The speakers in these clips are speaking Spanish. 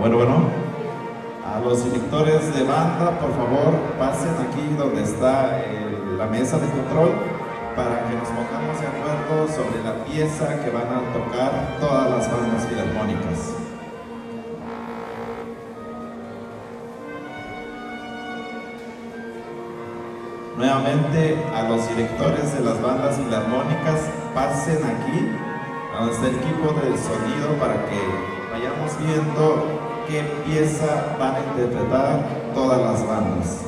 Bueno, a los directores de banda, por favor, pasen aquí donde está la mesa de control para que nos pongamos de acuerdo sobre la pieza que van a tocar todas las bandas filarmónicas. Nuevamente, a los directores de las bandas filarmónicas, pasen aquí a donde está el equipo del sonido para que vayamos viendo qué pieza van a interpretar todas las bandas.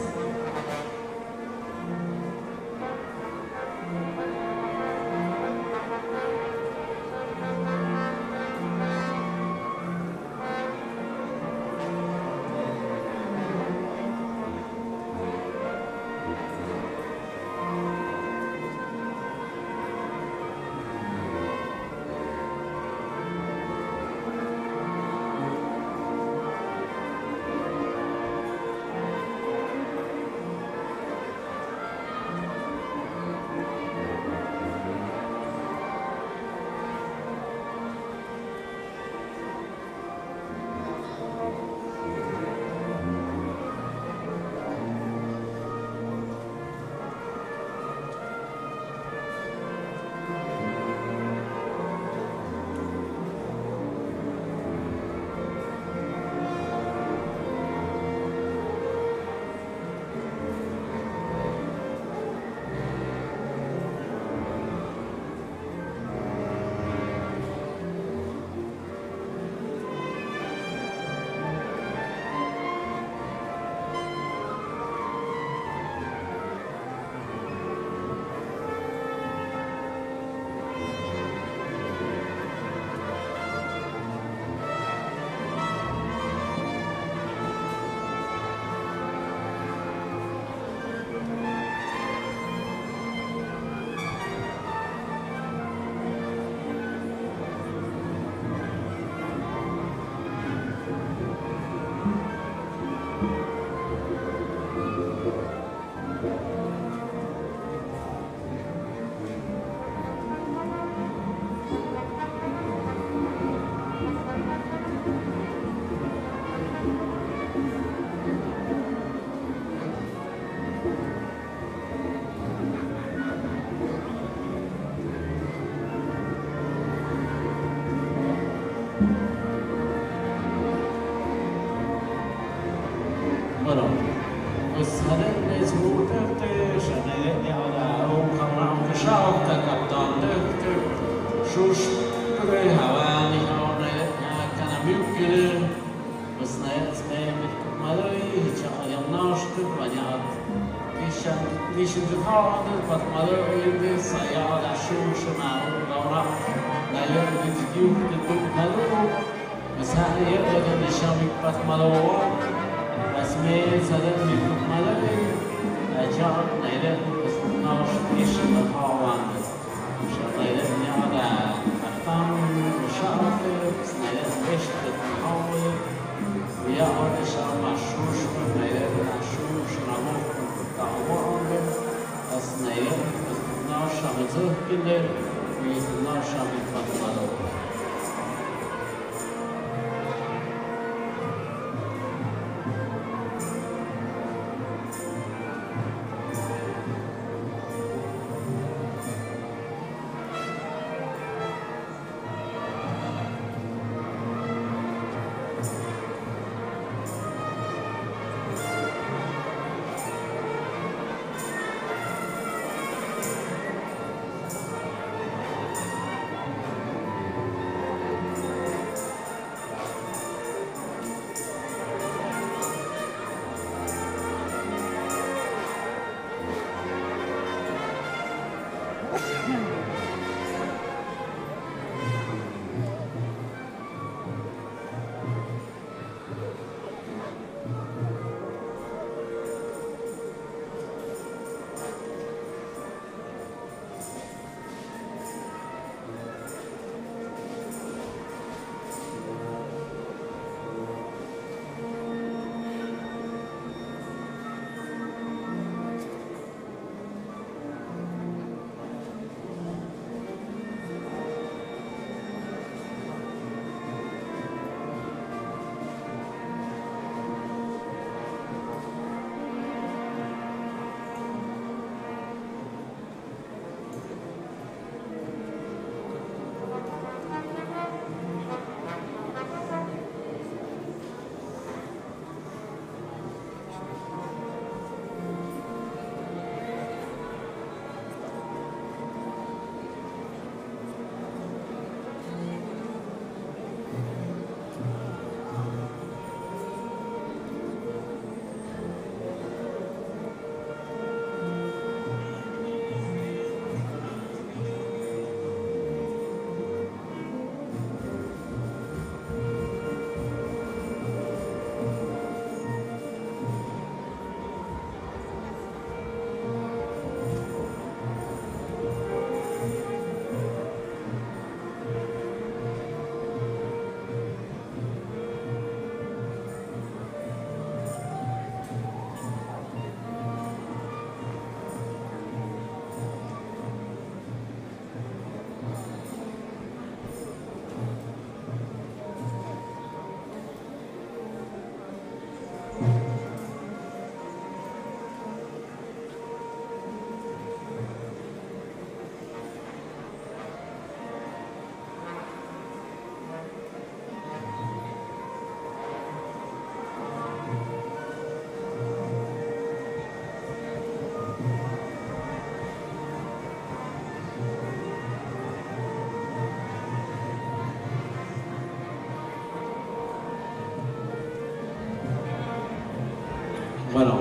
Bueno,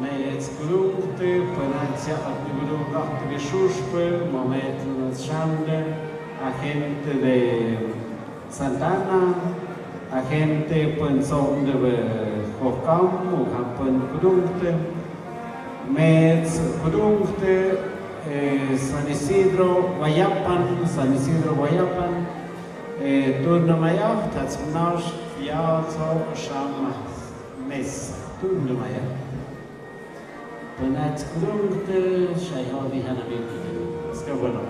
me exclude, Panancia, Actividad de Shuspe, Momento Chande, agente de Santana, agente Pensón de Hocam, Uhampen Grunte, Metz Grunte, San Isidro Guayapan, Turno Mayor, Tatsmanaush, Fiazo, Shama, Mesa, Turno Mayor. Penat Grunte, Shayhodi Hanabit, es que bueno.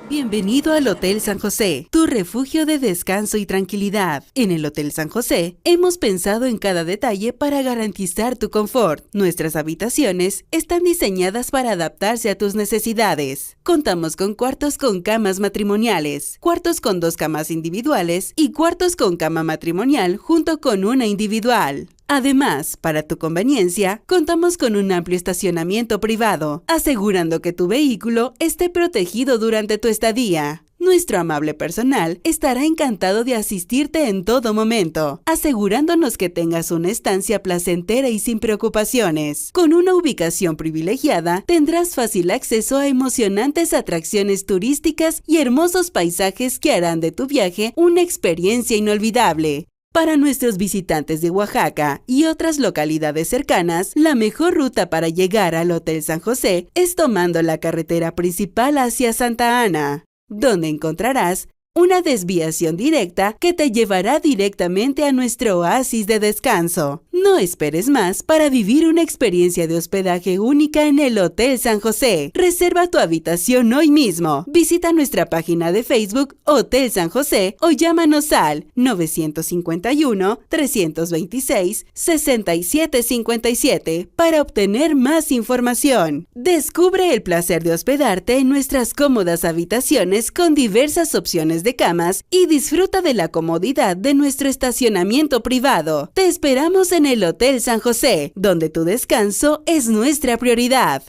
Bienvenido al Hotel San José, tu refugio de descanso y tranquilidad. En el Hotel San José hemos pensado en cada detalle para garantizar tu confort. Nuestras habitaciones están diseñadas para adaptarse a tus necesidades. Contamos con cuartos con camas matrimoniales, cuartos con 2 camas individuales y cuartos con cama matrimonial junto con una individual. Además, para tu conveniencia, contamos con un amplio estacionamiento privado, asegurando que tu vehículo esté protegido durante tu estadía. Nuestro amable personal estará encantado de asistirte en todo momento, asegurándonos que tengas una estancia placentera y sin preocupaciones. Con una ubicación privilegiada, tendrás fácil acceso a emocionantes atracciones turísticas y hermosos paisajes que harán de tu viaje una experiencia inolvidable. Para nuestros visitantes de Oaxaca y otras localidades cercanas, la mejor ruta para llegar al Hotel San José es tomando la carretera principal hacia Santa Ana, donde encontrarás una desviación directa que te llevará directamente a nuestro oasis de descanso. No esperes más para vivir una experiencia de hospedaje única en el Hotel San José. Reserva tu habitación hoy mismo. Visita nuestra página de Facebook Hotel San José o llámanos al 951-326-6757 para obtener más información. Descubre el placer de hospedarte en nuestras cómodas habitaciones con diversas opciones de camas y disfruta de la comodidad de nuestro estacionamiento privado. Te esperamos en el Hotel San José, donde tu descanso es nuestra prioridad.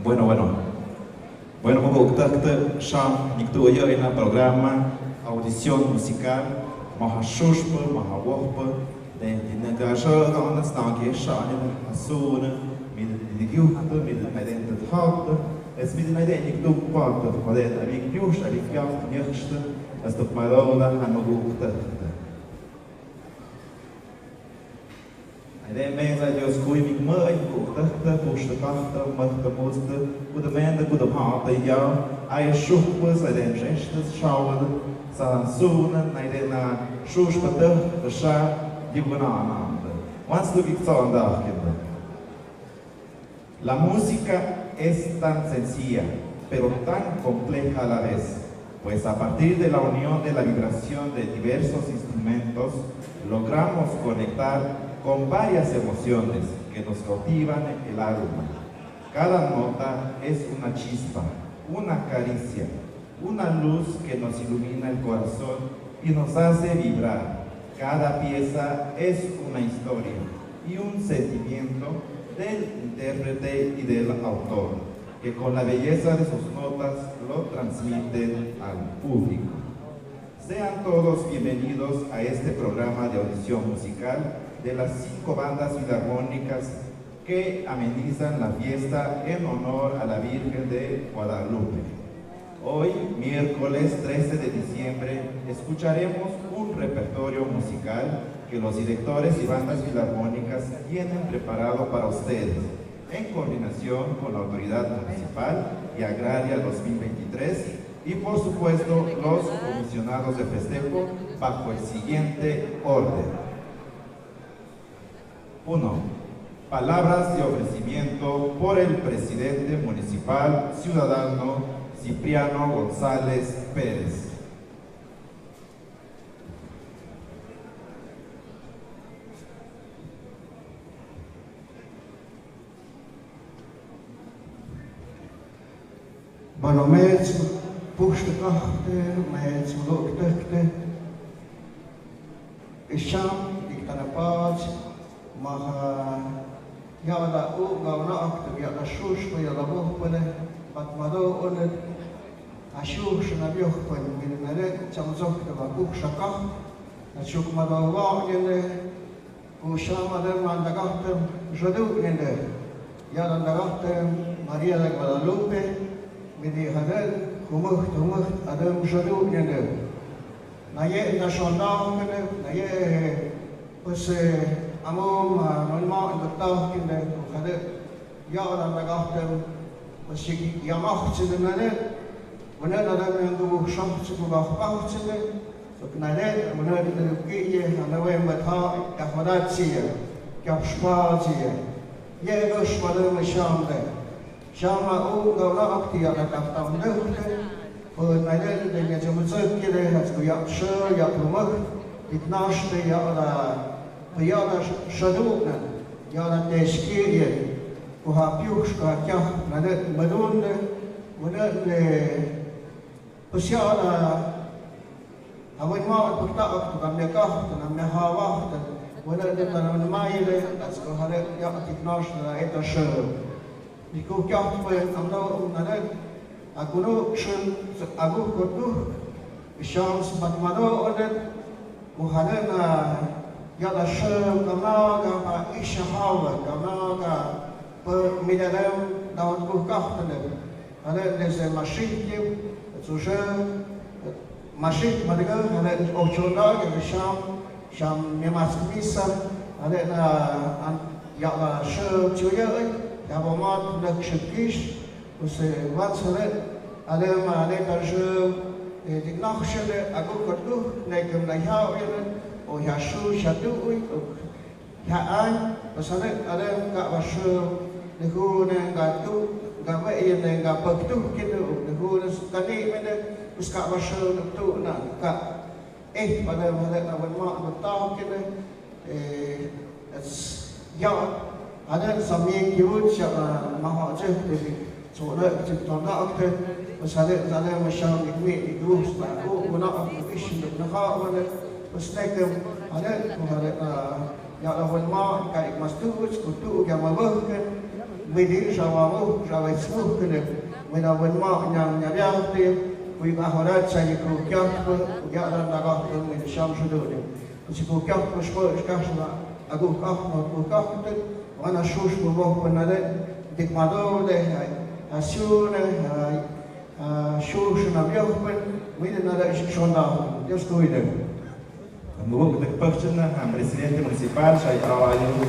Bueno, como usted sabe, yo estoy en el programa Audición Musical, Maha Shushpa, Maha Wahpa, de Nagaja, Gana, Snagi, Shani, Asuna, mit Juhta, mit Identität Haupta, es mit Identität Dupata, weil der Abig Jush, Abig Jaft, Nirchte, es doch mal Rola, Hamaguchte. Hij mens dat je schooi met mij, kost de kachter, met de moesten, goede mensen, goede harten, ja. Hij is schoepers, hij den gestes, schouwen, zijn zonen, hij den schoespeter, de schaar, die bananende. Wat doe ik zo aan de kinderen? La música es tan sencilla, pero tan compleja a la vez, pues a partir de la unión de la vibración de diversos instrumentos, logramos conectar con varias emociones que nos cautivan el alma. Cada nota es una chispa, una caricia, una luz que nos ilumina el corazón y nos hace vibrar. Cada pieza es una historia y un sentimiento del intérprete y del autor, que con la belleza de sus notas lo transmiten al público. Sean todos bienvenidos a este programa de audición musical de las 5 bandas filarmónicas que amenizan la fiesta en honor a la Virgen de Guadalupe. Hoy, miércoles 13 de diciembre, escucharemos un repertorio musical que los directores y bandas filarmónicas tienen preparado para ustedes, en coordinación con la Autoridad Municipal y Agraria 2023 y, por supuesto, los comisionados de festejo bajo el siguiente orden. 1. Palabras de ofrecimiento por el presidente municipal ciudadano Cipriano González Pérez. Bueno, mets pushte kachte, mets lukte, isham diktanapaj, maha yada u gavna akte yada shush yada buhpene, batmado onet, ashush na bjuhpen minere chamzokte va buhshakah, ashuk mado vagne, ushama dem mandagahtem jodugne, yada ndagahtem Maria de Guadalupe. Midi hadel humut adam jadu yende naye national kene naye pues amom normal doktor kene hadel ya ala nagahtem pues yamach tsidene wana adam yandu sham tsibu gahpah tsine soknale wana kiye anawe matha yahwadatsia kapshpatia ye gosh madam shamde Shama u gawla akti ya kaftam nehte, nayden de ya jamuzak kile hat ya shur ya lumag itnashte ya la shadukna ya la teshkiriye u ha pyushka kya nadet madunne munne pusyala hawen ma tukta aktu kamne kahta namne hawaht wala de tanan maile asko hare ya itnashna eta shur Niku kyaht pa amno nanet aguno shun agu kotu shams batmado onet muhanen yada shum kamaga pa ishahawa kamaga per midadem daun ku kahtene ane dese mashik zushe mashik madiga ane ochonda ke sham nemasmisa ane na yada shum chuya Yabomat Lakshakish, Vatsale, Alema Letarju, the Nachshele, Agukatu, Nakum Nahawin, or Yashu Shadu, Yaan, Sanet Alem Gavashu, the Hoon and Gatu, Gavayan and Gapatu, Kidu, the Hoon is Kani, Uskavashu, the two Naka, 8 by them, I would mark the talk in it's young. Ada samye kiwut maha je soda ciptona akte masale zale masham ikmi idus ta ko guna ish nakha wala usnekem ada ya la ma kai mastu kutu ya mabah Wedi sawamu sawesmu kene mena wenma nyam nyabiaute kui bahorat saya ku kyat ku yaran daga ku min shamshudu ku ku kyat ku shko shkashna agu kahno ku kahte wana shush ku boh panale dikmado de asune shush na biopen min na da shonda just do it. Vamos a persona al presidente municipal, Shai Awayu,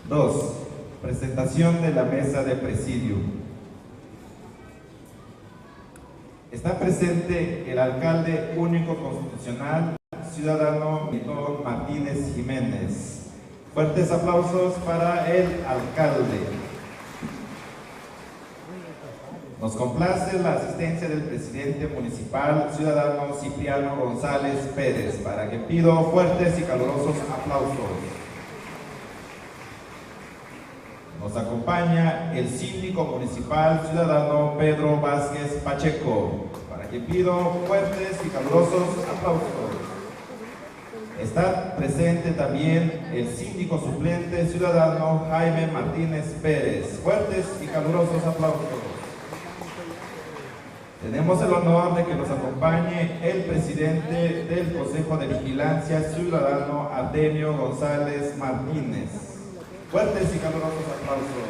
Dos, presentación de la mesa de presidium. Está presente el alcalde único constitucional, ciudadano Milton Martínez Jiménez. Fuertes aplausos para el alcalde. Nos complace la asistencia del presidente municipal, ciudadano Cipriano González Pérez, para que pido fuertes y calurosos aplausos. Nos acompaña el síndico municipal, ciudadano Pedro Vázquez Pacheco, para que pido fuertes y calurosos aplausos. Está presente también el síndico suplente, ciudadano Jaime Martínez Pérez. Fuertes y calurosos aplausos. Tenemos el honor de que nos acompañe el presidente del Consejo de Vigilancia, ciudadano Artemio González Martínez. Fuertes y calurosos aplausos.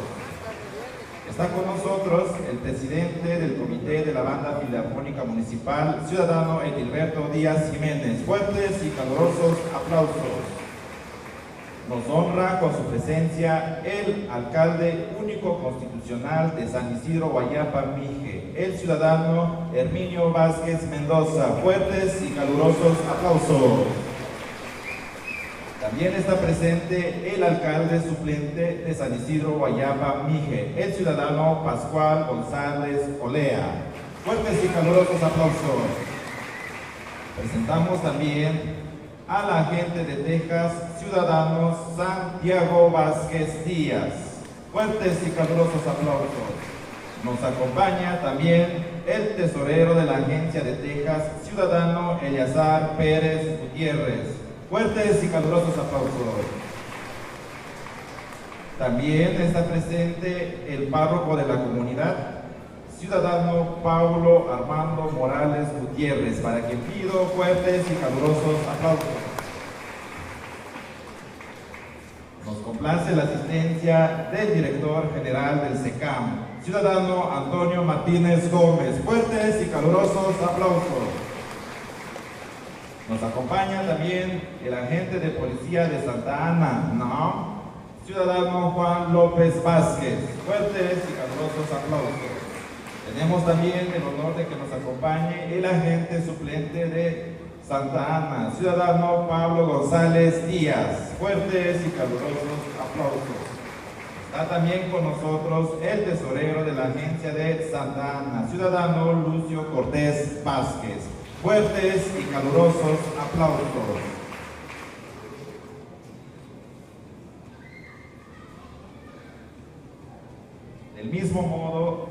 Está con nosotros el presidente del Comité de la Banda Filarmónica Municipal, ciudadano Edilberto Díaz Jiménez. Fuertes y calurosos aplausos. Nos honra con su presencia el alcalde único constitucional de San Isidro Guayapa Mije, el ciudadano Herminio Vázquez Mendoza. Fuertes y calurosos aplausos. También está presente el alcalde suplente de San Isidro Guayapa Mije, el ciudadano Pascual González Olea. Fuertes y calurosos aplausos. Presentamos también al agente de Texas, ciudadano Santiago Vázquez Díaz. Fuertes y calurosos aplausos. Nos acompaña también el tesorero de la agencia de Texas, ciudadano Eleazar Pérez Gutiérrez. Fuertes y calurosos aplausos. También está presente el párroco de la comunidad, ciudadano Paulo Armando Morales Gutiérrez, para que pido fuertes y calurosos aplausos. Nos complace la asistencia del director general del SECAM, ciudadano Antonio Martínez Gómez. Fuertes y calurosos aplausos. Nos acompaña también el agente de policía de Santa Ana, ciudadano Juan López Vázquez. Fuertes y calurosos aplausos. Tenemos también el honor de que nos acompañe el agente suplente de Santa Ana, ciudadano Pablo González Díaz. Fuertes y calurosos aplausos. Está también con nosotros el tesorero de la agencia de Santa Ana, ciudadano Lucio Cortés Vázquez. Fuertes y calurosos aplausos. Del mismo modo,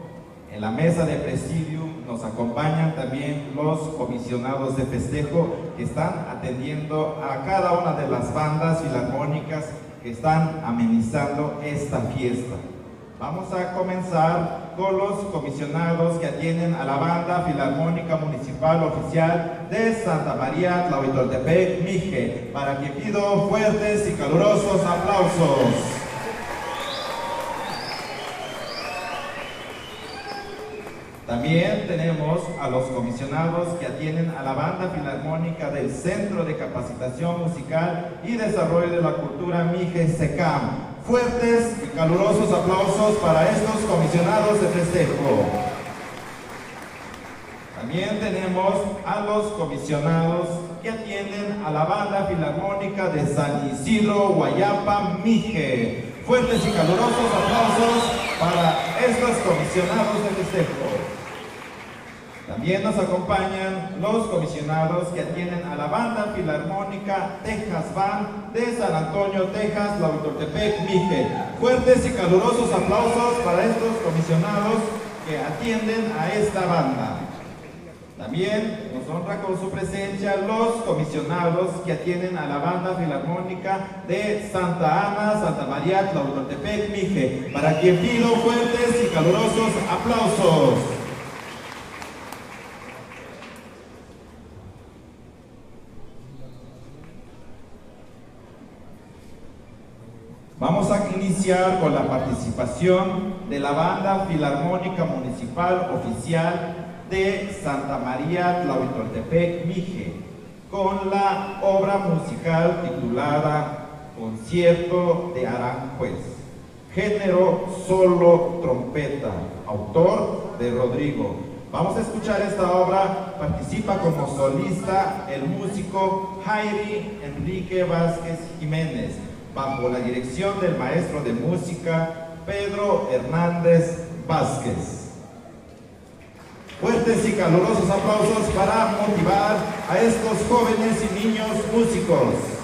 en la mesa de presidium nos acompañan también los comisionados de festejo que están atendiendo a cada una de las bandas filarmónicas que están amenizando esta fiesta. Vamos a comenzar con los comisionados que atienden a la Banda Filarmónica Municipal Oficial de Santa María Tlahuitoltepec Mije, para que pido fuertes y calurosos aplausos. También tenemos a los comisionados que atienden a la Banda Filarmónica del Centro de Capacitación Musical y Desarrollo de la Cultura Mije SECAM. Fuertes y calurosos aplausos para estos comisionados de festejo. También tenemos a los comisionados que atienden a la Banda Filarmónica de San Isidro Guayapa Mije. Fuertes y calurosos aplausos para estos comisionados de festejo. También nos acompañan los comisionados que atienden a la Banda Filarmónica Texas Band de San Antonio, Texas, Tlahuitoltepec Mije. Fuertes y calurosos aplausos para estos comisionados que atienden a esta banda. También nos honra con su presencia los comisionados que atienden a la Banda Filarmónica de Santa Ana, Santa María, Tlahuitoltepec, Mije, para quien pido fuertes y calurosos aplausos. Vamos a iniciar con la participación de la Banda Filarmónica Municipal Oficial de Santa María, Tlahuitoltepec, Mije, con la obra musical titulada Concierto de Aranjuez, género solo trompeta, autor de Rodrigo. Vamos a escuchar esta obra. Participa como solista el músico Jairi Enrique Vázquez Jiménez, bajo la dirección del maestro de música Pedro Hernández Vázquez. Fuertes y calurosos aplausos para motivar a estos jóvenes y niños músicos.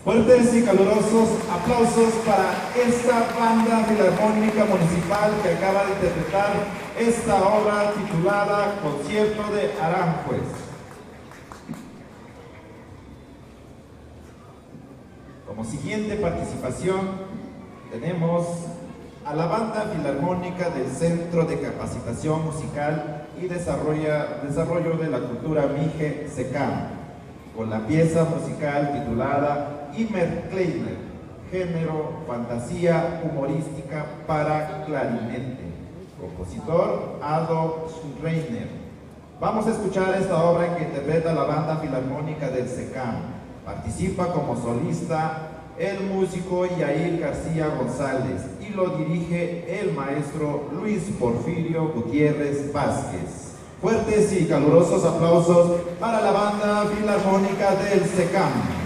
Fuertes y calurosos aplausos para esta banda filarmónica municipal que acaba de interpretar esta obra titulada Concierto de Aranjuez. Como siguiente participación tenemos a la banda filarmónica del Centro de Capacitación Musical y Desarrollo de la Cultura Mije SECAM, con la pieza musical titulada Immer Kleiner, género fantasía humorística para clarinete, compositor Ado Schreiner. Vamos a escuchar esta obra que interpreta la banda filarmónica del SECAM. Participa como solista el músico Yair García González y lo dirige el maestro Luis Porfirio Gutiérrez Vázquez. Fuertes y calurosos aplausos para la banda filarmónica del SECAM.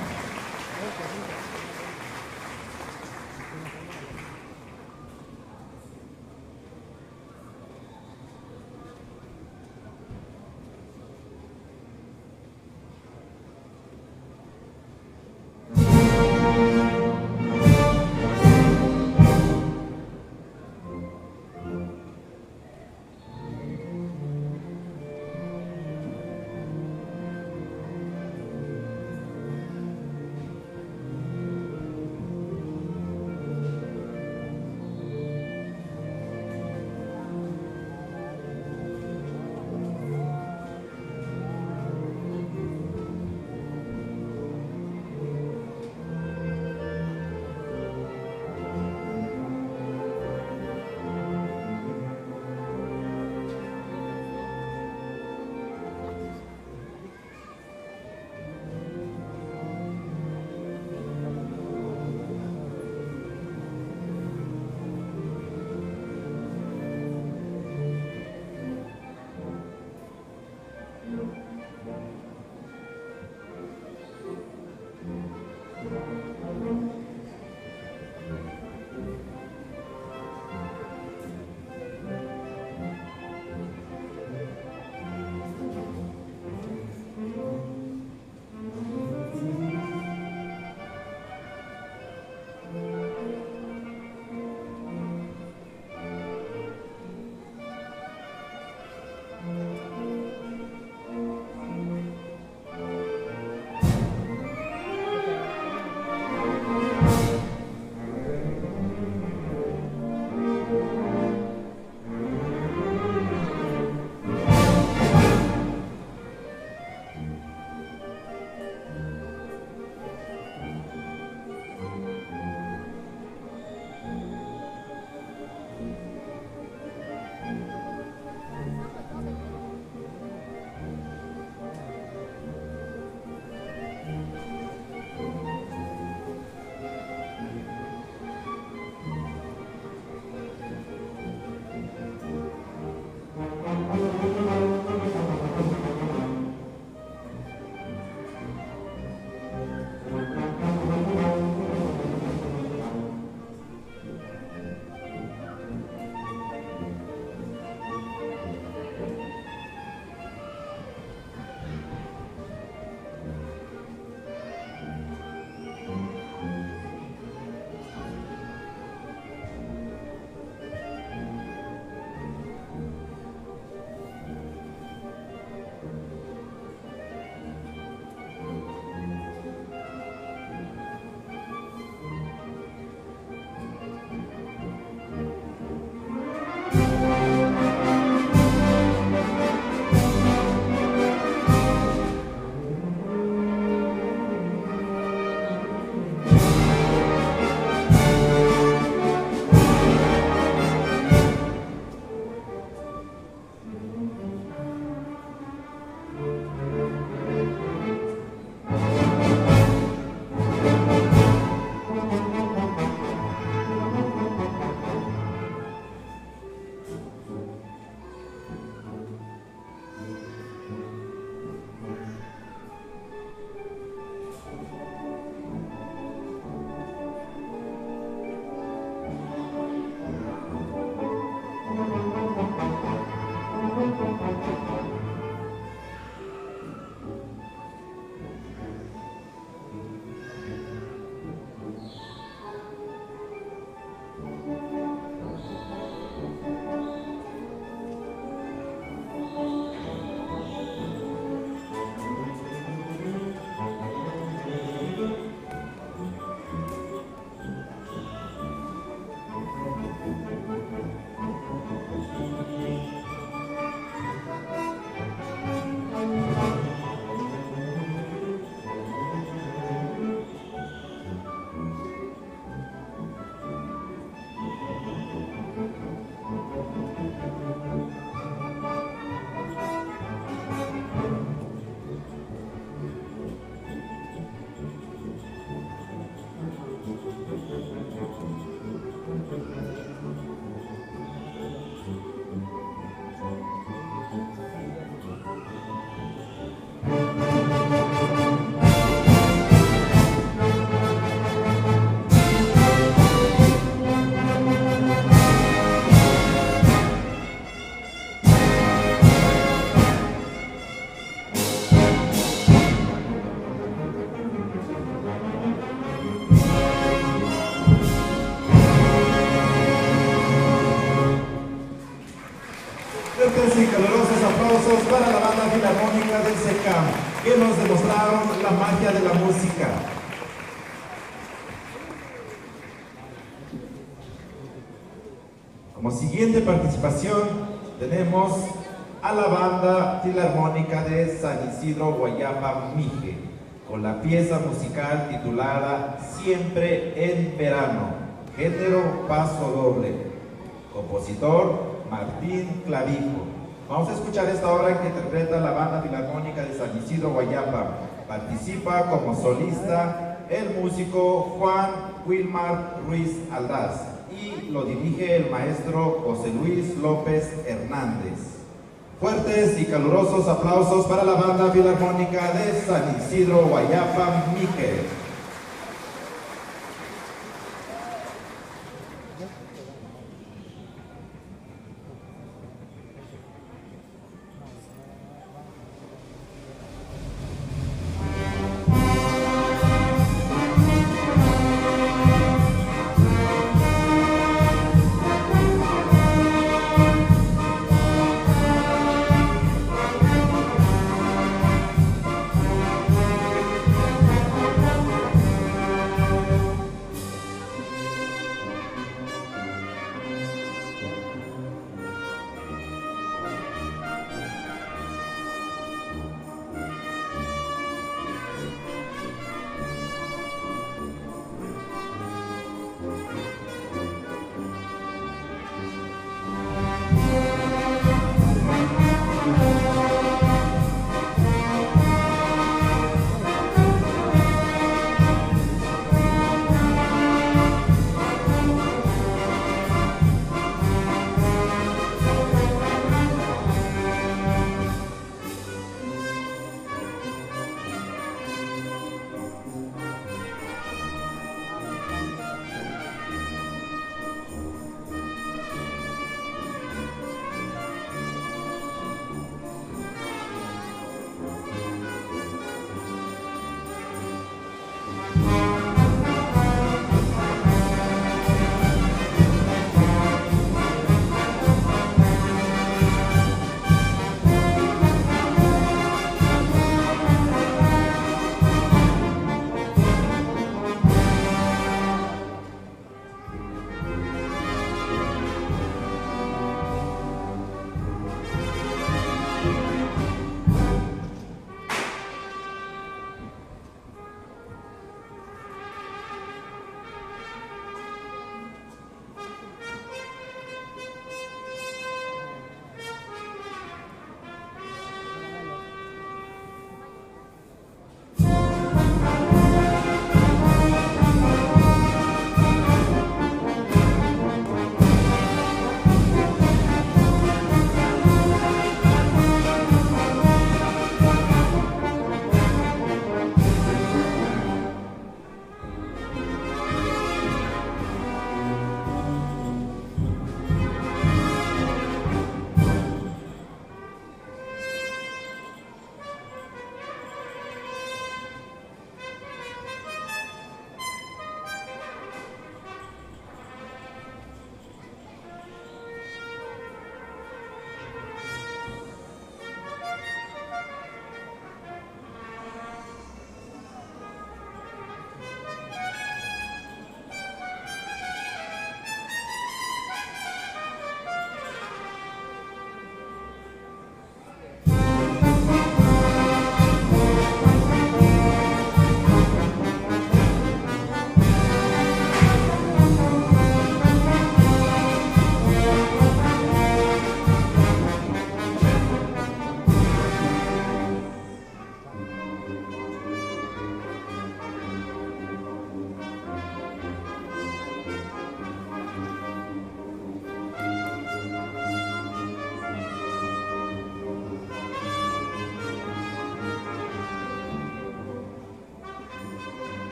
Fuertes y calurosos aplausos para la banda filarmónica del SECAM, que nos demostraron la magia de la música. Como siguiente participación tenemos a la banda filarmónica de San Isidro Guayapa Mije, con la pieza musical titulada Siempre en Verano, género paso doble. Compositor Martín Clavijo. Vamos a escuchar esta obra que interpreta la banda filarmónica de San Isidro Guayapa. Participa como solista el músico Juan Wilmar Ruiz Aldaz y lo dirige el maestro José Luis López Hernández. Fuertes y calurosos aplausos para la banda filarmónica de San Isidro Guayapa Mije.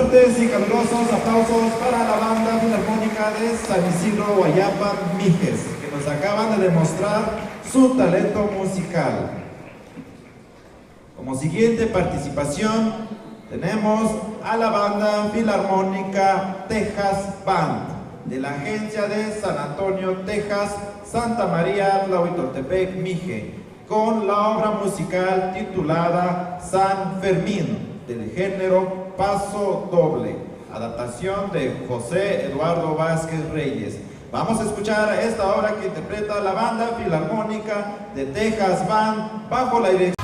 Fuertes y calurosos aplausos para la banda filarmónica de San Isidro Guayapa Mijes, que nos acaban de demostrar su talento musical. Como siguiente participación tenemos a la banda filarmónica Texas Band de la agencia de San Antonio, Texas, Santa María, Tlahuitoltepec, Mije, con la obra musical titulada San Fermín, del género Paso Doble, adaptación de José Eduardo Vázquez Reyes. Vamos a escuchar esta obra que interpreta la banda filarmónica de Texas Band bajo la dirección.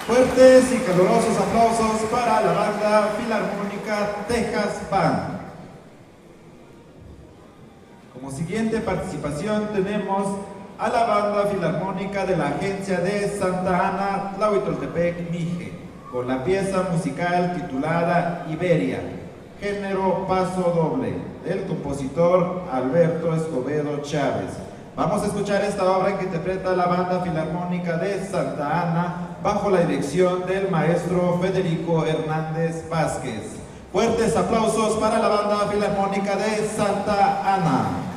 Fuertes y calurosos aplausos para la banda filarmónica Texas Band. Como siguiente participación tenemos a la banda filarmónica de la agencia de Santa Ana, Tlahuitoltepec, Mije, con la pieza musical titulada Iberia, género Paso Doble, del compositor Alberto Escobedo Chávez. Vamos a escuchar esta obra que interpreta la banda filarmónica de Santa Ana bajo la dirección del maestro Federico Hernández Vázquez. Fuertes aplausos para la banda filarmónica de Santa Ana.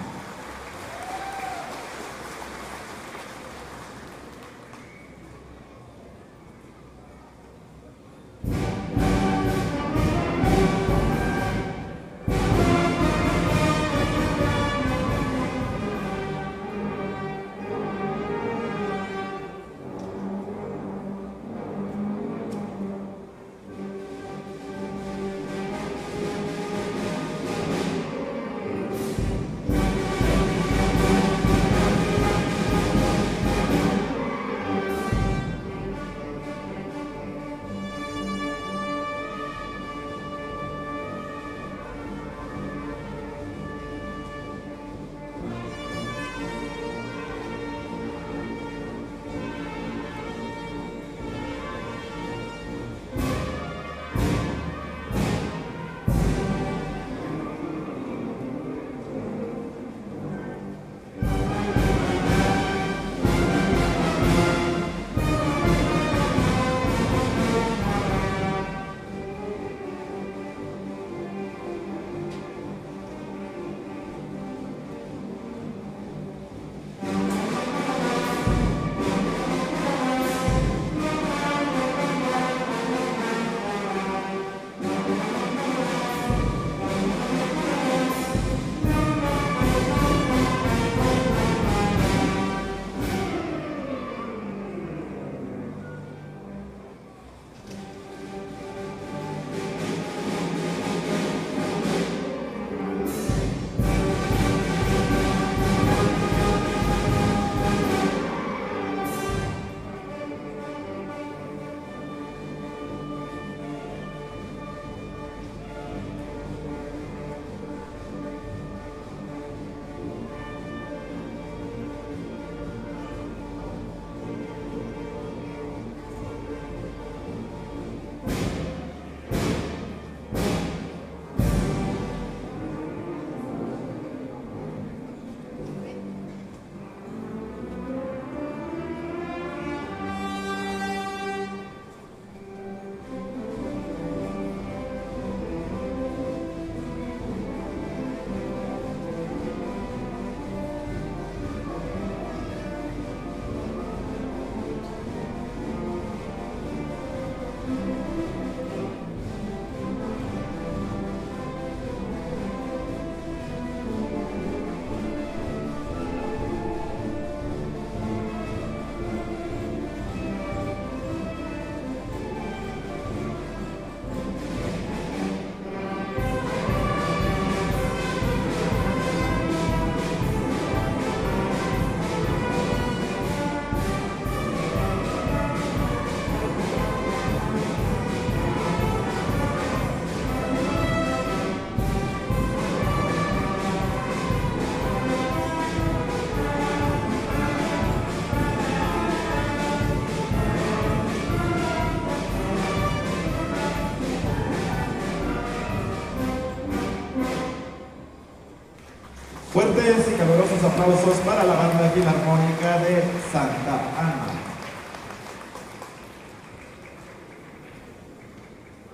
Fuertes y calurosos aplausos para la Banda Filarmónica de Santa Ana.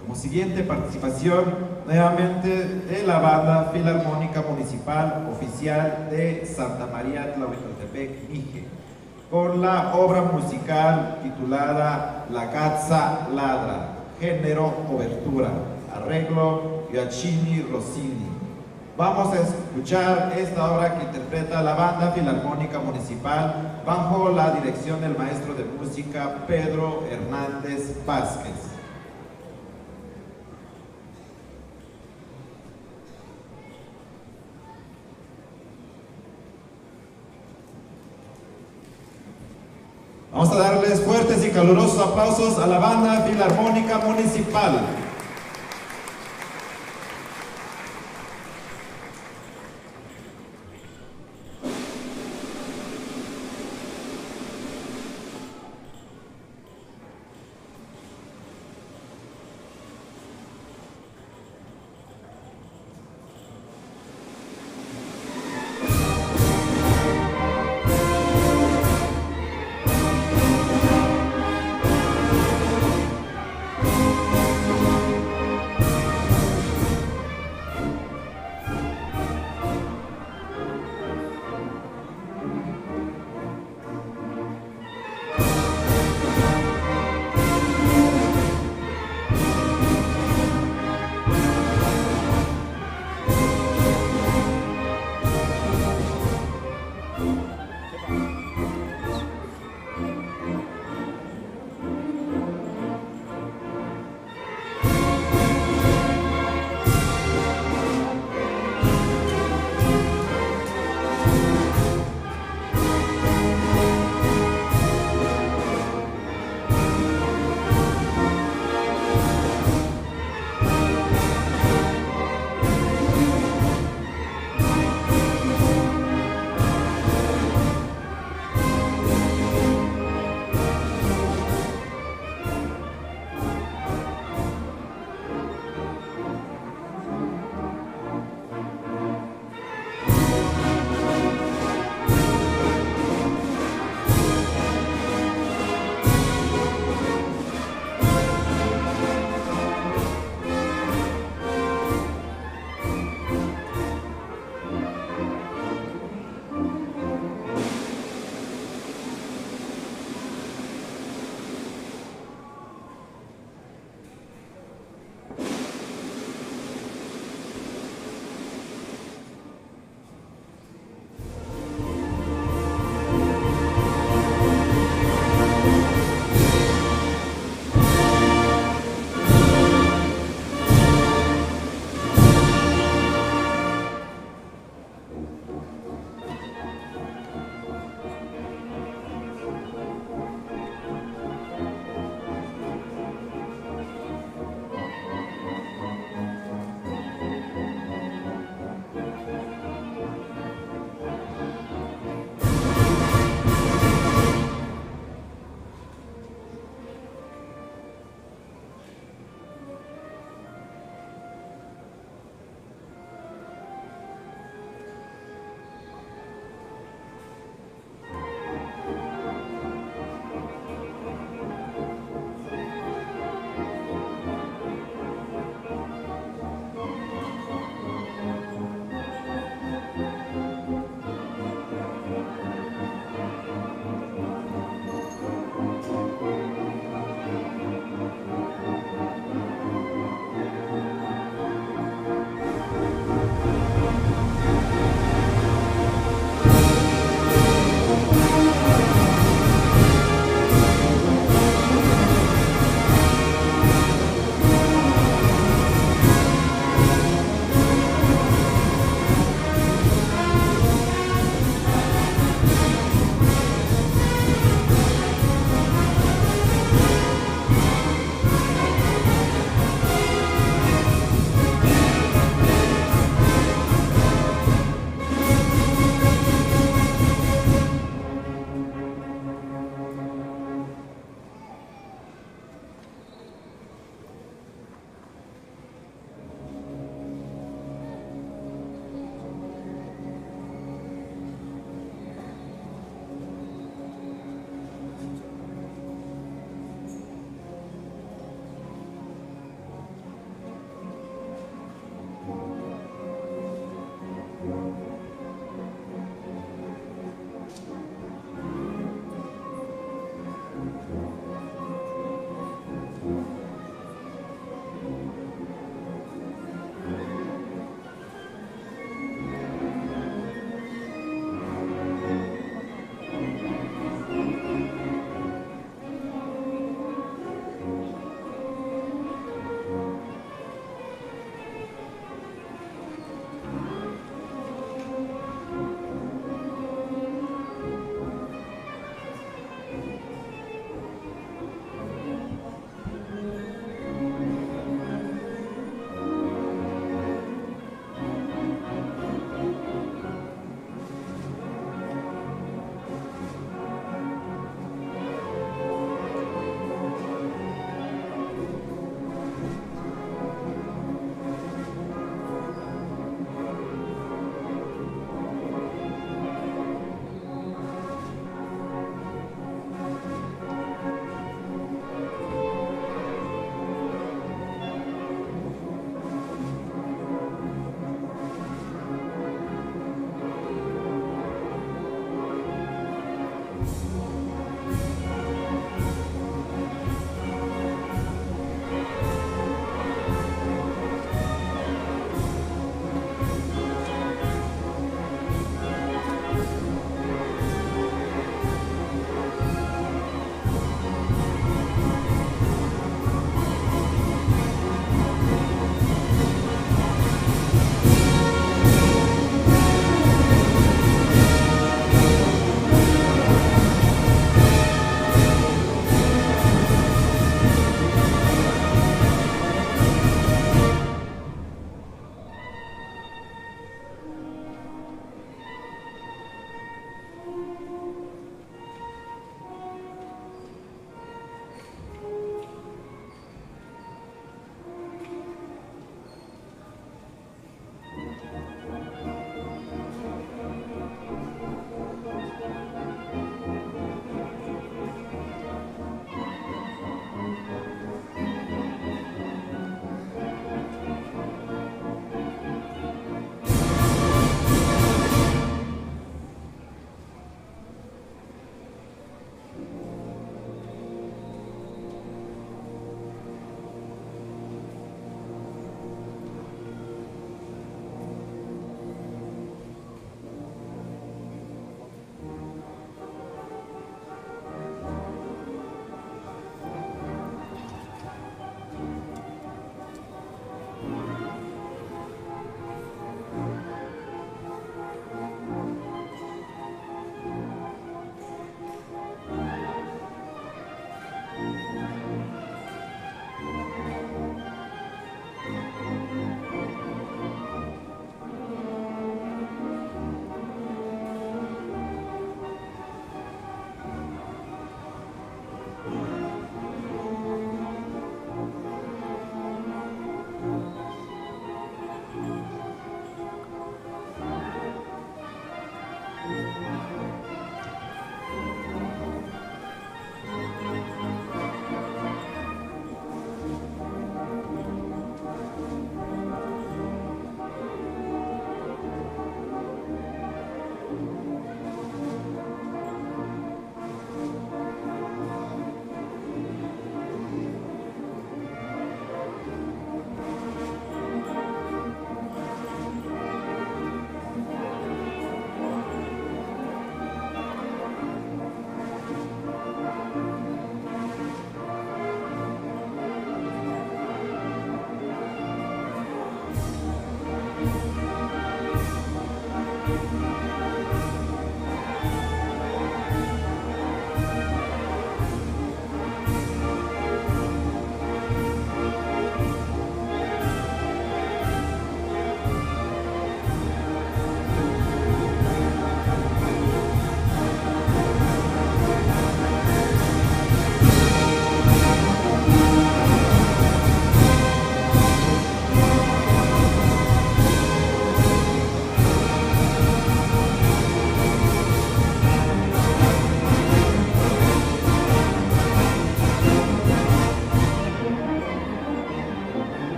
Como siguiente participación, nuevamente de la Banda Filarmónica Municipal Oficial de Santa María Tlahuitoltepec, Mije, con la obra musical titulada La Gazza Ladra, género obertura, arreglo Gioacchini Rossini. Vamos a escuchar esta obra que interpreta la Banda Filarmónica Municipal bajo la dirección del maestro de música Pedro Hernández Vázquez. Vamos a darles fuertes y calurosos aplausos a la Banda Filarmónica Municipal.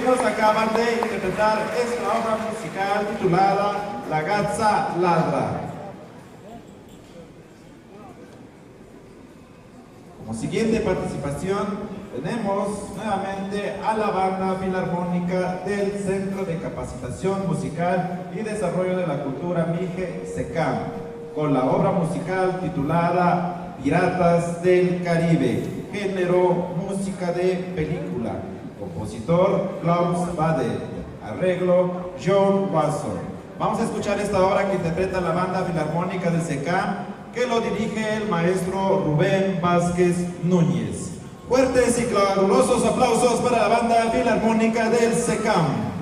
nos acaban de interpretar esta obra musical titulada La Gatza Ladra. Como siguiente participación tenemos nuevamente a la Banda Filarmónica del Centro de Capacitación Musical y Desarrollo de la Cultura Mije SECAM, con la obra musical titulada Piratas del Caribe, género música de película, compositor Klaus Bader, arreglo John Wasson. Vamos a escuchar esta obra que interpreta la Banda Filarmónica del SECAM, que lo dirige el maestro Rubén Vázquez Núñez. Fuertes y calurosos aplausos para la Banda Filarmónica del SECAM.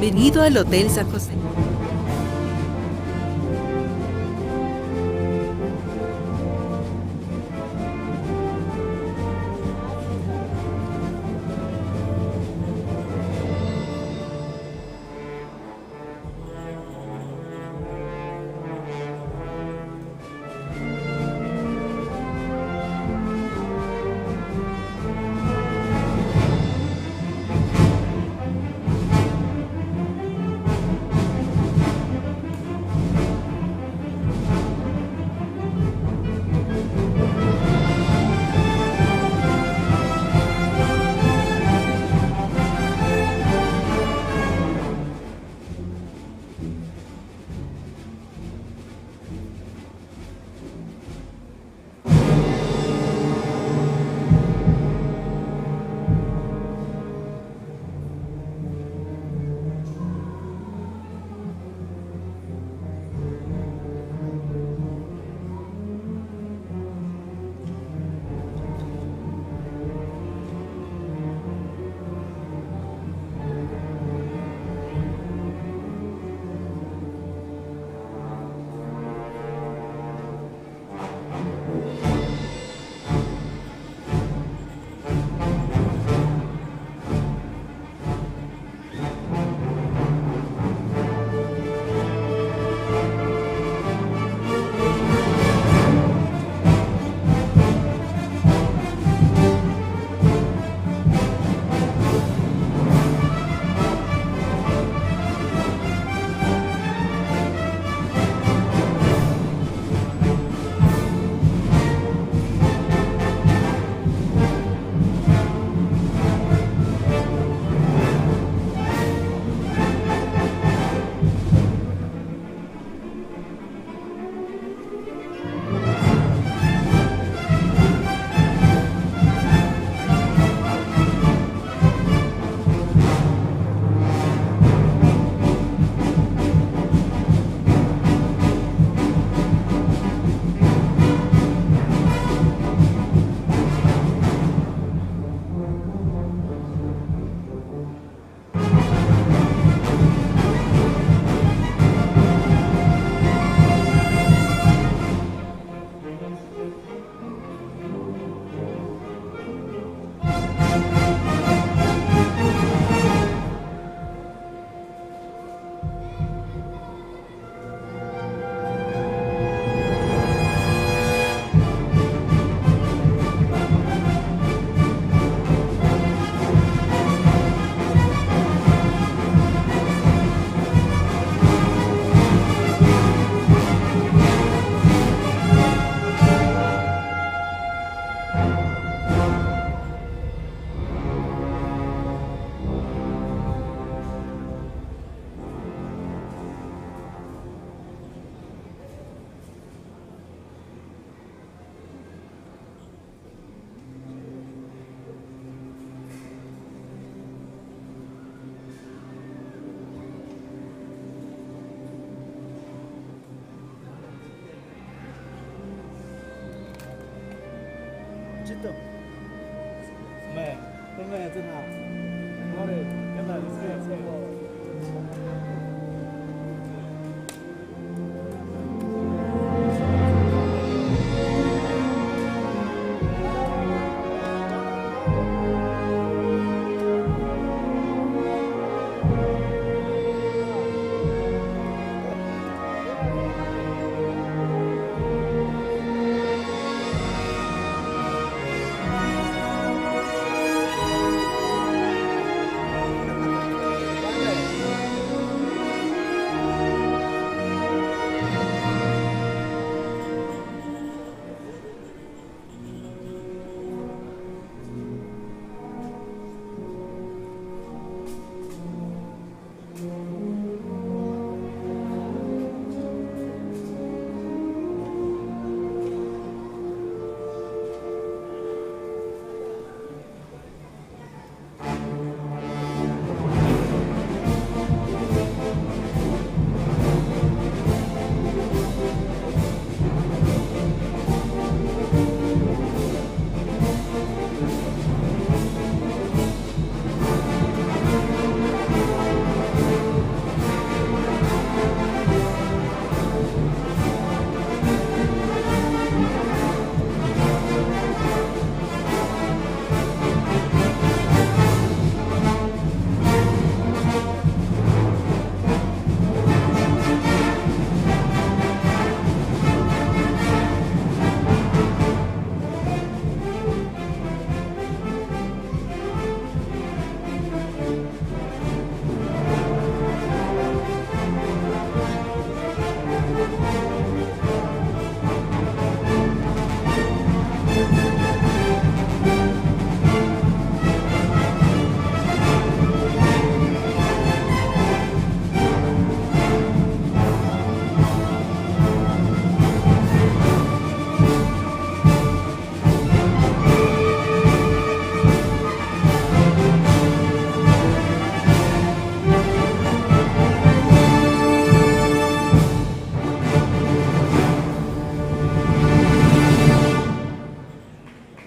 Bienvenido al Hotel San José. situ. Mẹ, tôi nghe thế nào? Nó đây, cái này xem.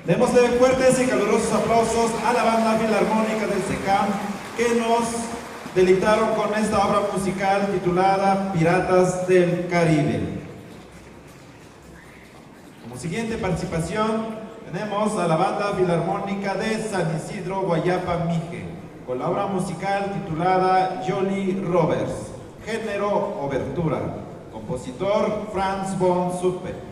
Démosle fuertes y calurosos aplausos a la banda filarmónica del SECAM que nos deleitaron con esta obra musical titulada Piratas del Caribe. Como siguiente participación tenemos a la banda filarmónica de San Isidro, Guayapa, Mije, con la obra musical titulada Jolly Roberts, género obertura, compositor Franz von Suppe.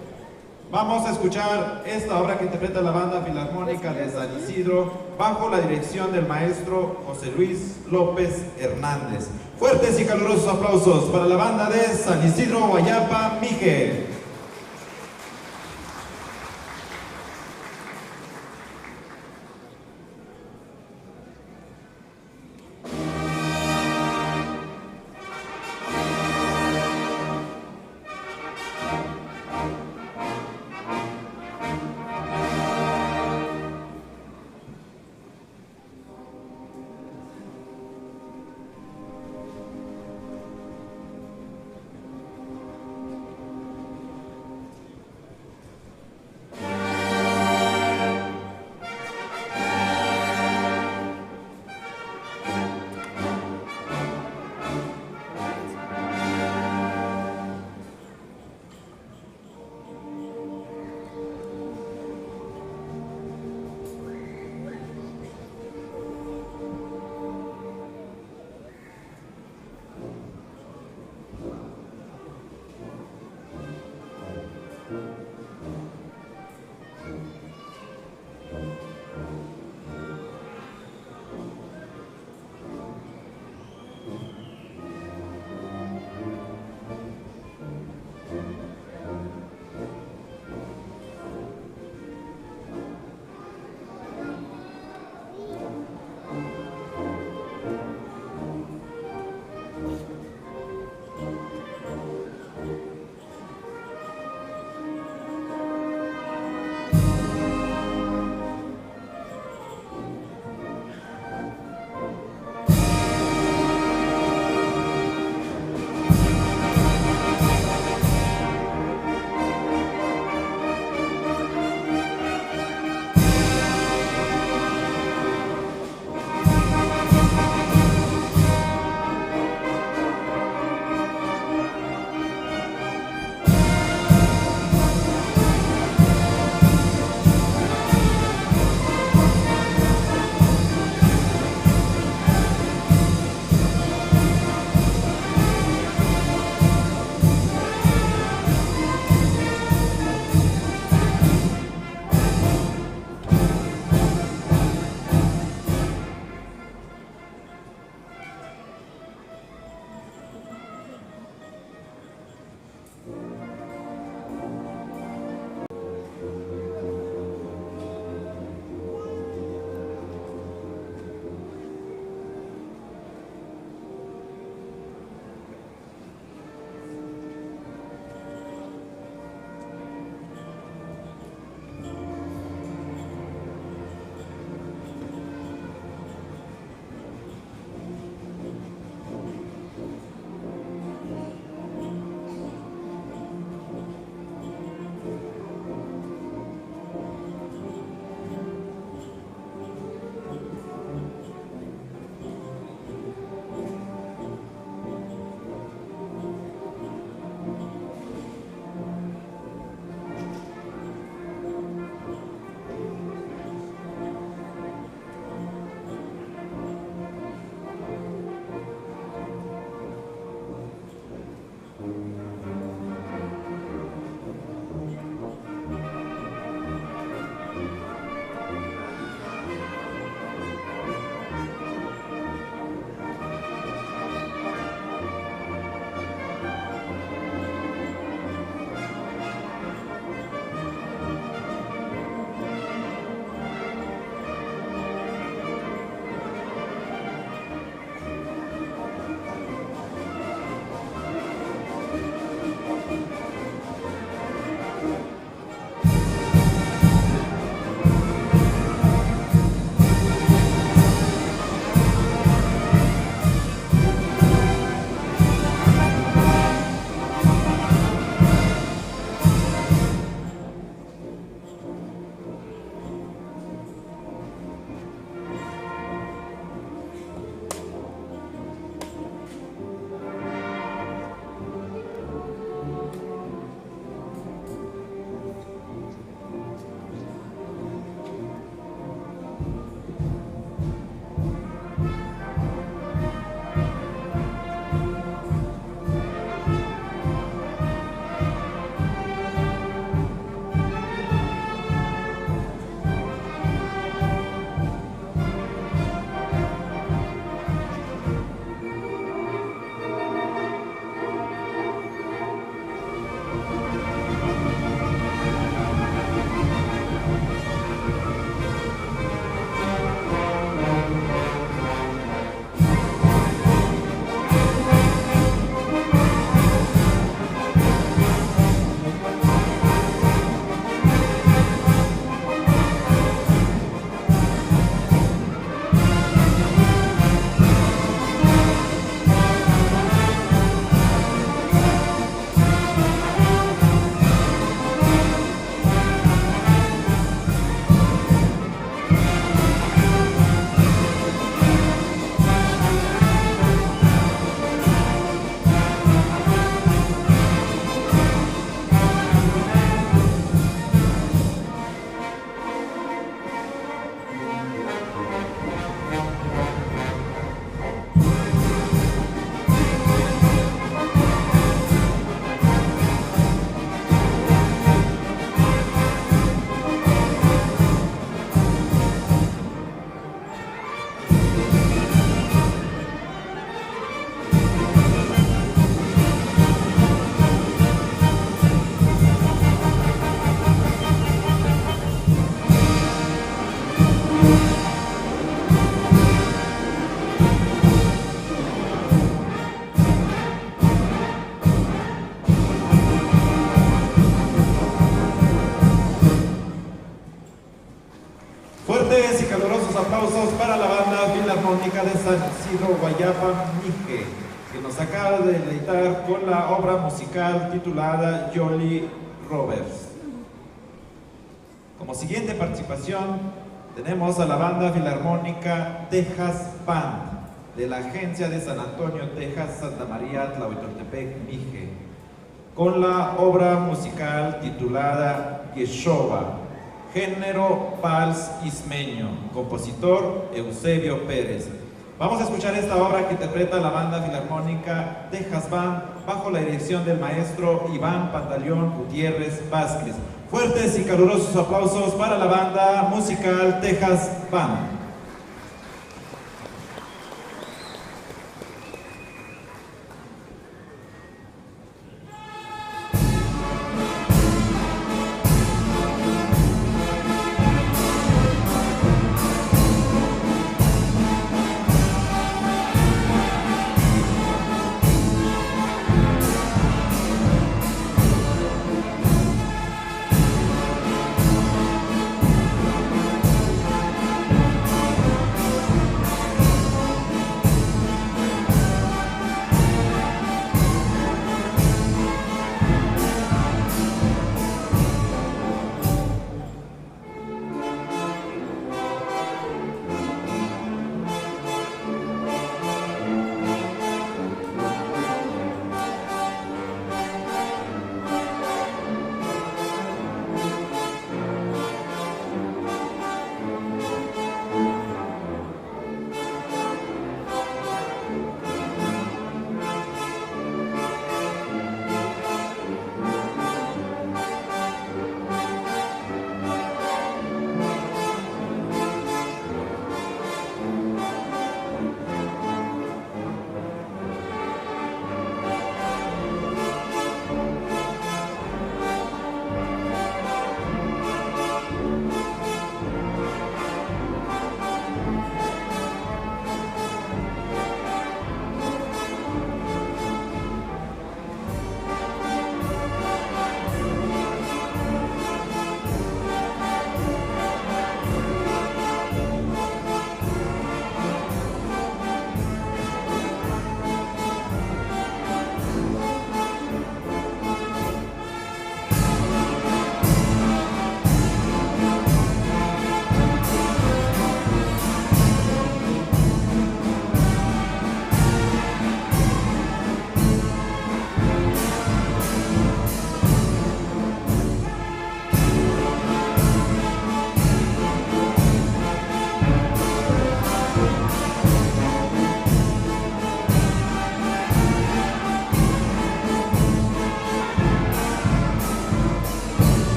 Vamos a escuchar esta obra que interpreta la banda filarmónica de San Isidro bajo la dirección del maestro José Luis López Hernández. Fuertes y calurosos aplausos para la banda de San Isidro, Guayapa, Mije. aplausos para la banda filarmónica de San Isidro Guayapa Mije, que nos acaba de deleitar con la obra musical titulada Jolly Rovers. Como siguiente participación tenemos a la banda filarmónica Texas Band de la Agencia de San Antonio, Texas, Santa María, Tlahuitoltepec, Mije, con la obra musical titulada Yeshova, género vals ismeño, compositor Eusebio Pérez. Vamos a escuchar esta obra que interpreta la banda filarmónica Texas Band bajo la dirección del maestro Iván Pantaleón Gutiérrez Vázquez. Fuertes y calurosos aplausos para la banda musical Texas Band.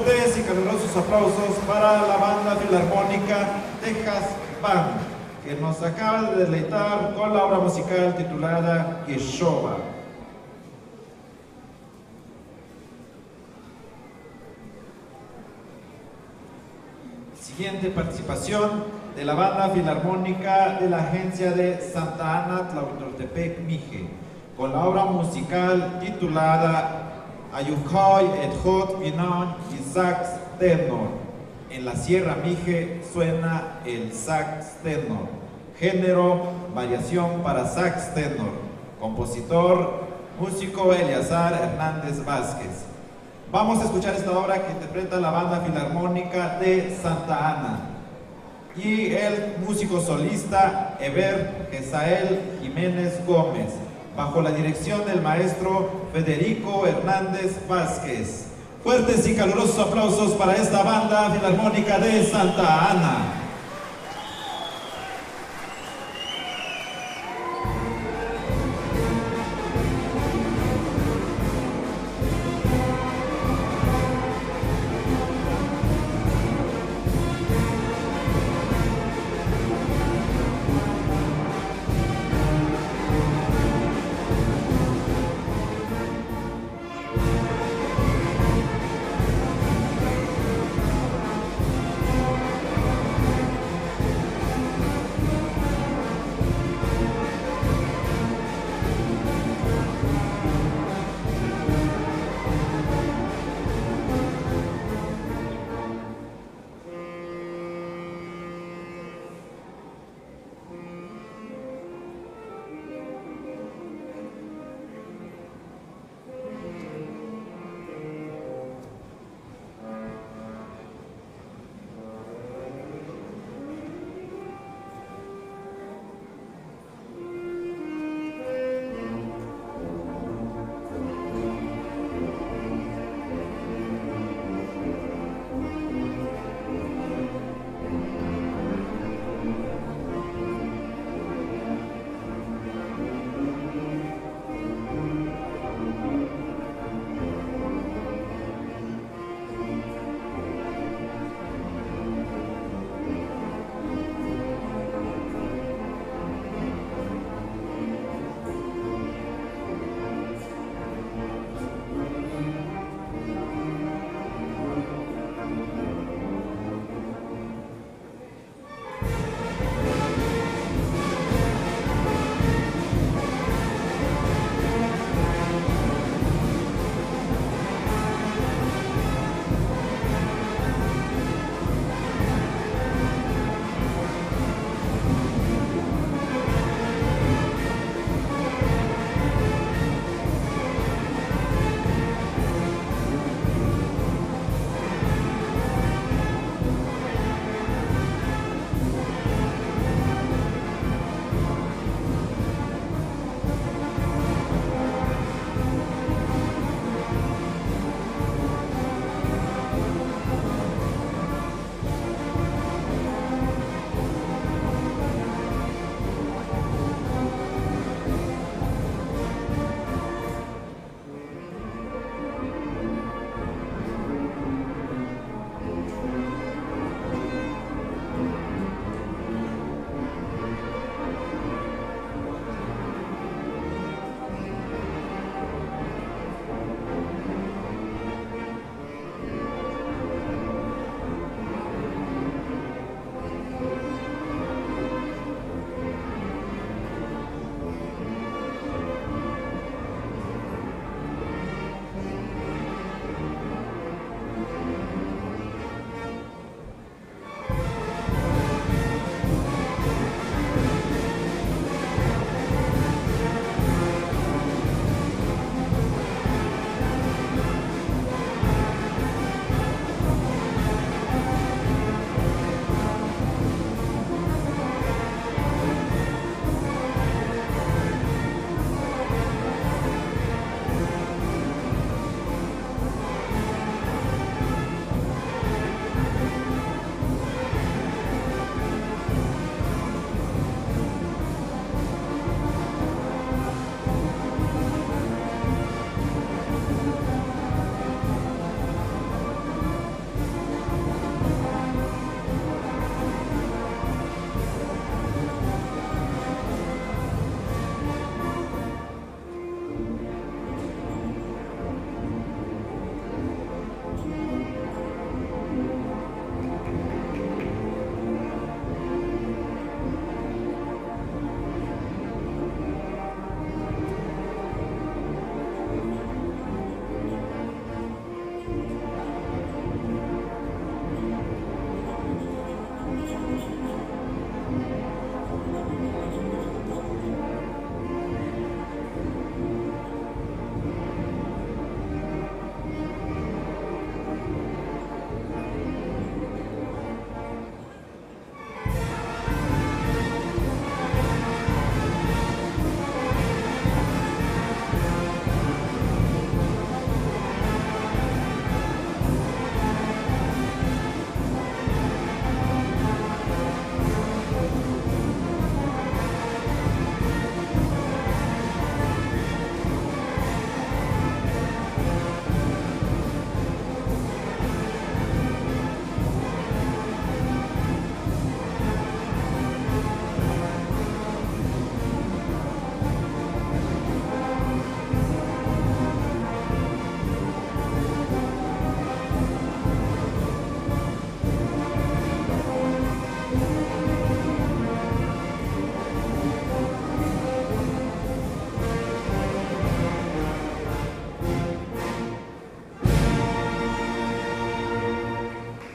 Fuertes y calurosos aplausos para la banda filarmónica Texas Band, que nos acaba de deleitar con la obra musical titulada Yeshua. Siguiente participación de la banda filarmónica de la agencia de Santa Ana, Tlahuitoltepec, Mije, con la obra musical titulada Ayukoy et Hot Vinon y Sax Tenor. En la Sierra Mije suena el sax tenor. Género, variación para sax tenor. Compositor, músico Eleazar Hernández Vázquez. Vamos a escuchar esta obra que interpreta la banda filarmónica de Santa Ana. Y el músico solista Eber Gesael Jiménez Gómez, bajo la dirección del maestro Federico Hernández Vázquez. Fuertes y calurosos aplausos para esta banda filarmónica de Santa Ana.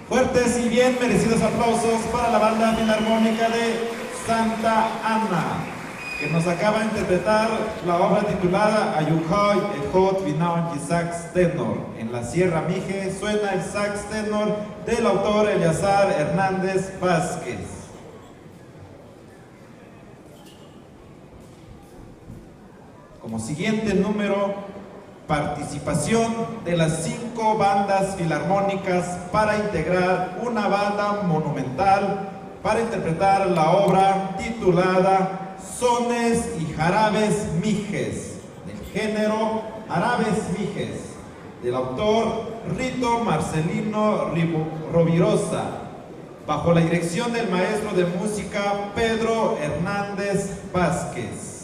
Fuertes y bien merecidos aplausos para la banda filarmónica de Santa Ana, que nos acaba de interpretar la obra titulada Ayuhay Ejot Vinaon Sax Tenor. En la Sierra Mije suena el sax tenor del autor Eleazar Hernández Vázquez. Como siguiente número, participación de las 5 bandas filarmónicas para integrar una banda monumental para interpretar la obra titulada Sones y Jarabes Mijes, del género Jarabes Mijes, del autor Rito Marcelino Rovirosa, bajo la dirección del maestro de música Pedro Hernández Vázquez.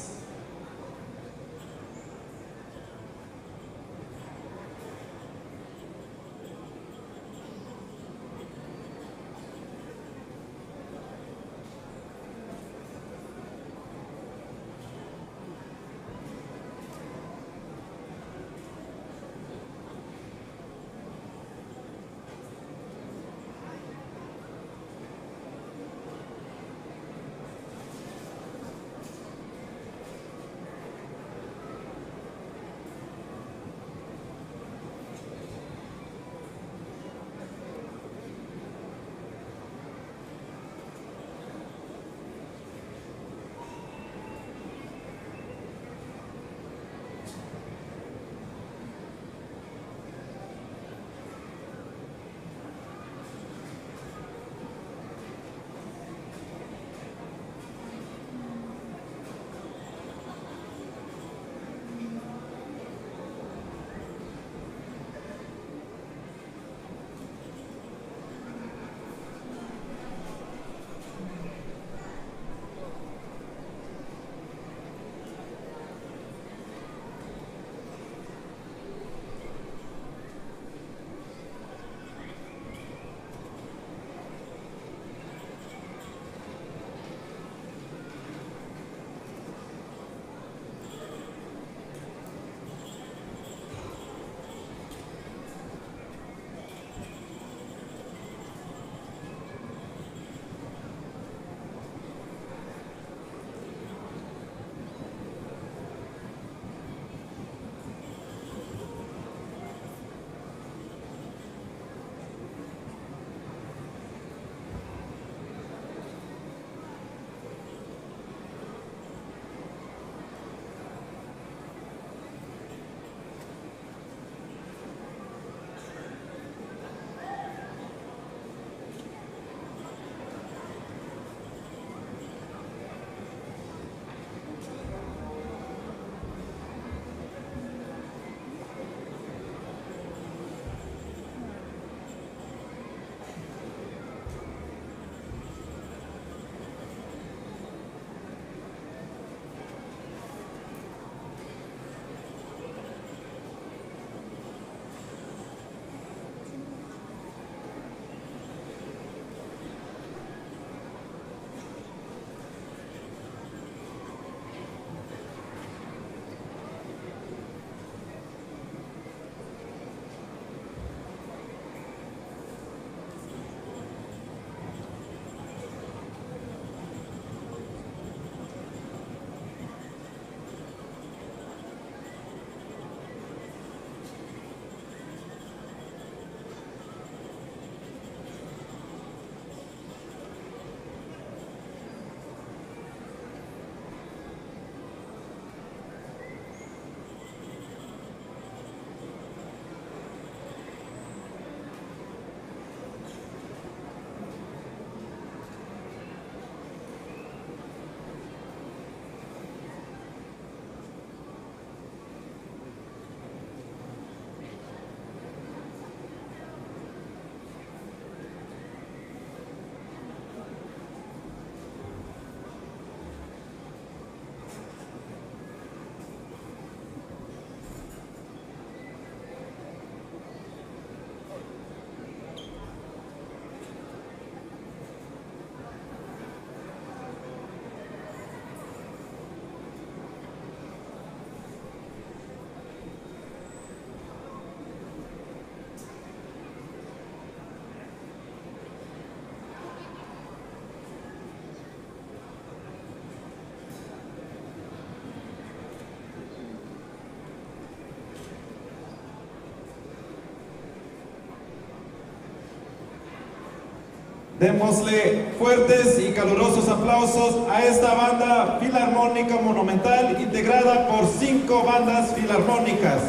Démosle fuertes y calurosos aplausos a esta banda filarmónica monumental integrada por 5 bandas filarmónicas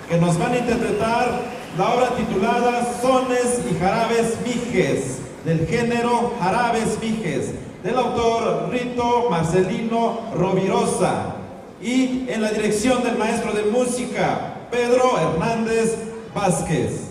que nos van a interpretar la obra titulada Sones y Jarabes Mijes, del género Jarabes Mijes, del autor Rito Marcelino Rovirosa, y en la dirección del maestro de música Pedro Hernández Vázquez.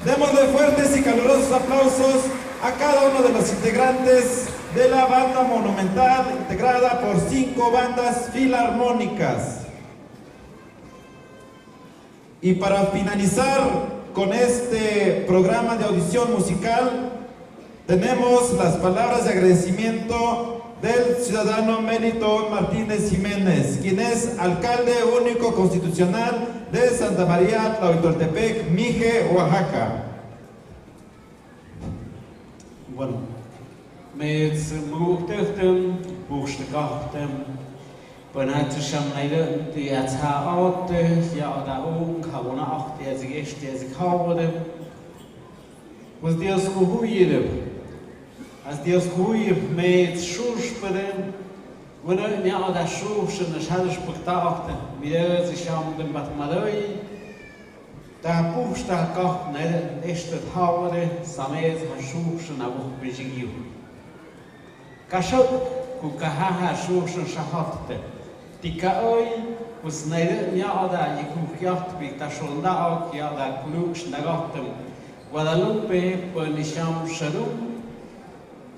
Démosle fuertes y calurosos aplausos a cada uno de los integrantes de la banda monumental integrada por 5 bandas filarmónicas. Y para finalizar con este programa de audición musical, tenemos las palabras de agradecimiento del ciudadano Mélito Martínez Jiménez, quien es alcalde único constitucional de Santa María Tlahuitoltepec, Mije, Oaxaca. Bueno, met moegtuchten, boegstekachten, benatusham naide, die het haote, ja da ook, hawona acht, die zich echt, die zich houden. Was die als gehoeide, als die als gehoeide met schoorsperen, wanneer ja da schoorsen, als hadden spektachten, wie zich aan de batmarij. Da pusta ka ne este thavre samez hashushan abu bijigiu kashot ku kaha hashushan shahatte tikaoi us naide nya ada yiku kyaht bi tashonda au kya da kulux nagatem Guadalupe ponisham shalom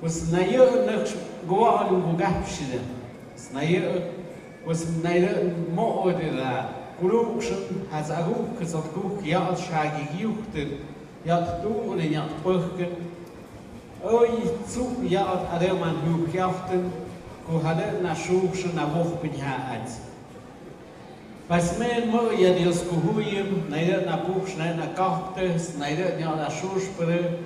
us naye naksh goal bugapshide us naye us naide mo odira Kulukschen has a hoek gezet koek, ja, als schage juchte, ja, toen en ja, purken. Oi, zoek, ja, als man hoek jachten, ko hadden na schoekschen na wochten ja uit. Pas men mo, ja, die als koeien, neder na poeks, na kachten, neder ja, na schoesperen,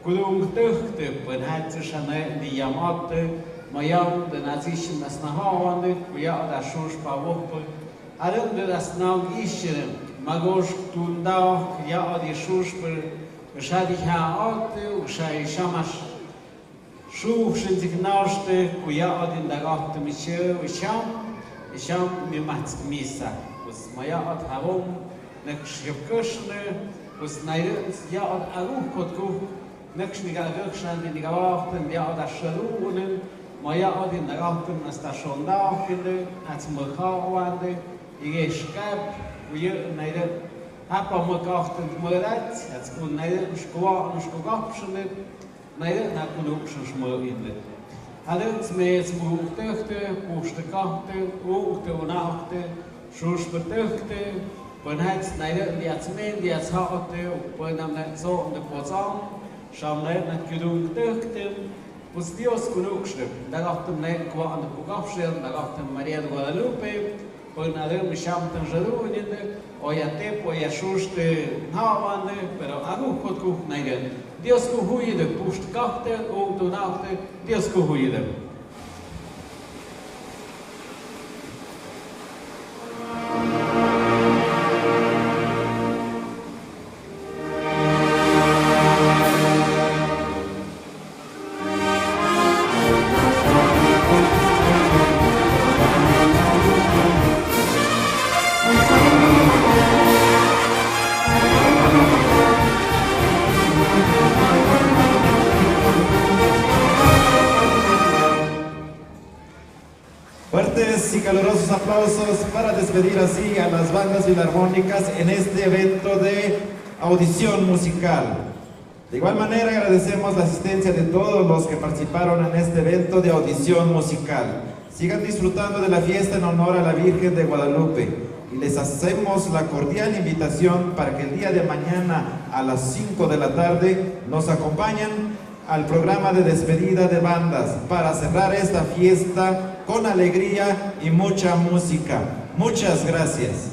kulung tuchte, ben het zich aan die jamatte, maar ja, de nazischen nas na haande, ja, da schoespa wochten. Arăunde das nau ischere, magos tundau, ja die Schuspel, schadi ha alte, schai shamash. Schuschen sich nauste, ku ja den da gatte miche, sham mi mats misa. Was maya at harum, nek schipkushne, was naide ja at aru kotku, nek schniga gschan den gachten, ja da sharunen, maya at den da gatten as da schon da finde, als mkhawande. Ik schrijf hoe je naar de appelmekachten moerait, het kon naar de school en schoolapsen, naar de nakulopsen smoelen. Alles met moeitechten, poestekachten, oogte en achte, schoesbetuchten, van het naar de liatsmen, die het houdt, op een net zo in de pozan, schamlet naar kulungtuchten. Was Dios kulukschen, daar achter mij kwam aan de kokapsen, daar achter Maria de Guadalupe. Până avem șapte în jărunile, o ia tep, o ia șuște havane, pero agu pot cu naide. Dios cu huide, puști cahte, o tunauchte, Dios cu huide. Fuertes y calurosos aplausos para despedir así a las bandas filarmónicas en este evento de audición musical. De igual manera agradecemos la asistencia de todos los que participaron en este evento de audición musical. Sigan disfrutando de la fiesta en honor a la Virgen de Guadalupe y les hacemos la cordial invitación para que el día de mañana a las 5 de la tarde nos acompañen al programa de despedida de bandas para cerrar esta fiesta con alegría y mucha música. Muchas gracias.